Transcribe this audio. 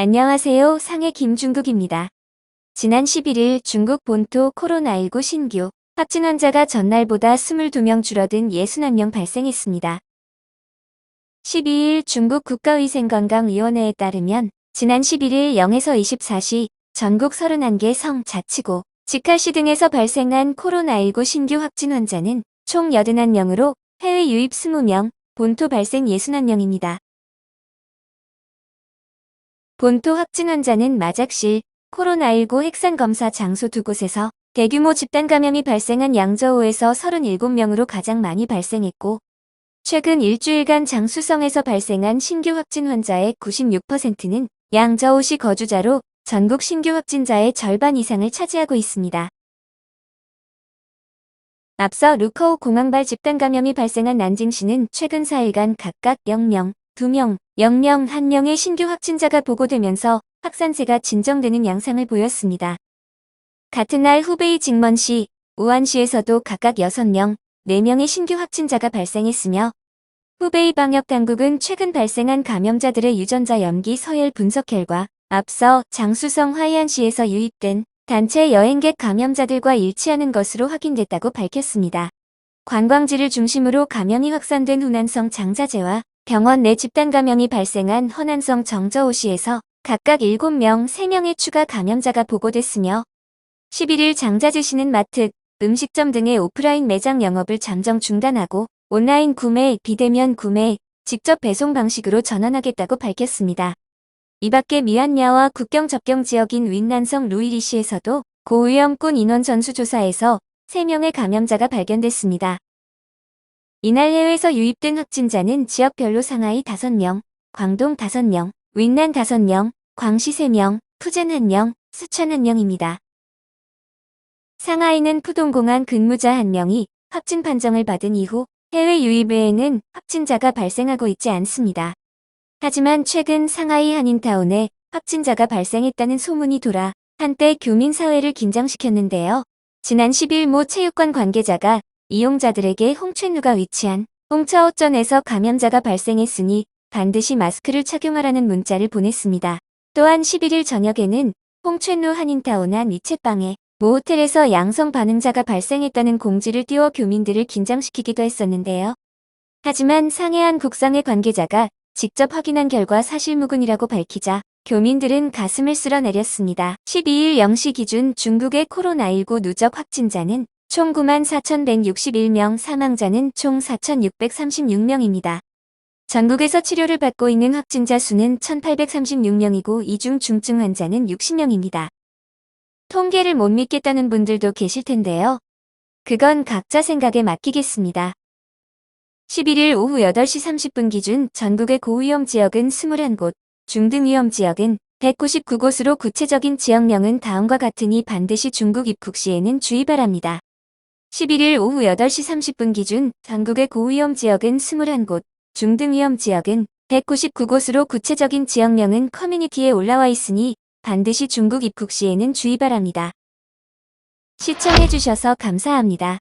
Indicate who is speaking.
Speaker 1: 안녕하세요. 상해 김중국입니다. 지난 11일 중국 본토 코로나19 신규 확진 환자가 전날보다 22명 줄어든 61명 발생했습니다. 12일 중국 국가위생건강위원회에 따르면 지난 11일 0에서 24시 전국 31개 성, 자치구, 직할시 등에서 발생한 코로나19 신규 확진 환자는 총 81명으로 해외 유입 20명, 본토 발생 61명입니다. 본토 확진 환자는 마작실, 코로나19 핵산검사 장소 두 곳에서 대규모 집단 감염이 발생한 양저우에서 37명으로 가장 많이 발생했고, 최근 일주일간 장쑤성에서 발생한 신규 확진 환자의 96%는 양저우시 거주자로 전국 신규 확진자의 절반 이상을 차지하고 있습니다. 앞서 루커우 공항발 집단 감염이 발생한 난징시는 최근 4일간 각각 0명, 2명, 0명, 1명의 신규 확진자가 보고되면서 확산세가 진정되는 양상을 보였습니다. 같은 날 후베이 직먼시, 우한시에서도 각각 6명, 4명의 신규 확진자가 발생했으며 후베이 방역당국은 최근 발생한 감염자들의 유전자 염기 서열 분석 결과 앞서 장쑤성 화이안시에서 유입된 단체 여행객 감염자들과 일치하는 것으로 확인됐다고 밝혔습니다. 관광지를 중심으로 감염이 확산된 후난성 장자제와 병원 내 집단 감염이 발생한 허난성 정저우시에서 각각 7명, 3명의 추가 감염자가 보고됐으며 11일 장자제시는 마트, 음식점 등의 오프라인 매장 영업을 잠정 중단하고 온라인 구매, 비대면 구매, 직접 배송 방식으로 전환하겠다고 밝혔습니다. 이 밖에 미얀마와 국경 접경 지역인 윈난성 루이리시에서도 고위험군 인원 전수조사에서 3명의 감염자가 발견됐습니다. 이날 해외에서 유입된 확진자는 지역별로 상하이 5명, 광동 5명, 윈난 5명, 광시 3명, 푸젠 1명, 스촨 1명입니다. 상하이는 푸동공항 근무자 1명이 확진 판정을 받은 이후 해외 유입 외에는 확진자가 발생하고 있지 않습니다. 하지만 최근 상하이 한인타운에 확진자가 발생했다는 소문이 돌아 한때 교민사회를 긴장시켰는데요. 지난 10일 모 체육관 관계자가 이용자들에게 홍춘루가 위치한 홍차오전에서 감염자가 발생했으니 반드시 마스크를 착용하라는 문자를 보냈습니다. 또한 11일 저녁에는 홍춘루 한인타운 한 위챗방에 모 호텔에서 양성 반응자가 발생했다는 공지를 띄워 교민들을 긴장시키기도 했었는데요. 하지만 상해안 국상의 관계자가 직접 확인한 결과 사실무근이라고 밝히자 교민들은 가슴을 쓸어내렸습니다. 12일 0시 기준 중국의 코로나19 누적 확진자는 총 94,161명, 사망자는 총 4,636명입니다. 전국에서 치료를 받고 있는 확진자 수는 1,836명이고 이 중 중증 환자는 60명입니다. 통계를 못 믿겠다는 분들도 계실 텐데요. 그건 각자 생각에 맡기겠습니다. 11일 오후 8시 30분 기준 전국의 고위험 지역은 21곳, 중등위험 지역은 199곳으로 구체적인 지역명은 다음과 같으니 반드시 중국 입국 시에는 주의 바랍니다. 11일 오후 8시 30분 기준 전국의 고위험 지역은 21곳, 중등위험 지역은 199곳으로 구체적인 지역명은 커뮤니티에 올라와 있으니 반드시 중국 입국 시에는 주의 바랍니다. 시청해주셔서 감사합니다.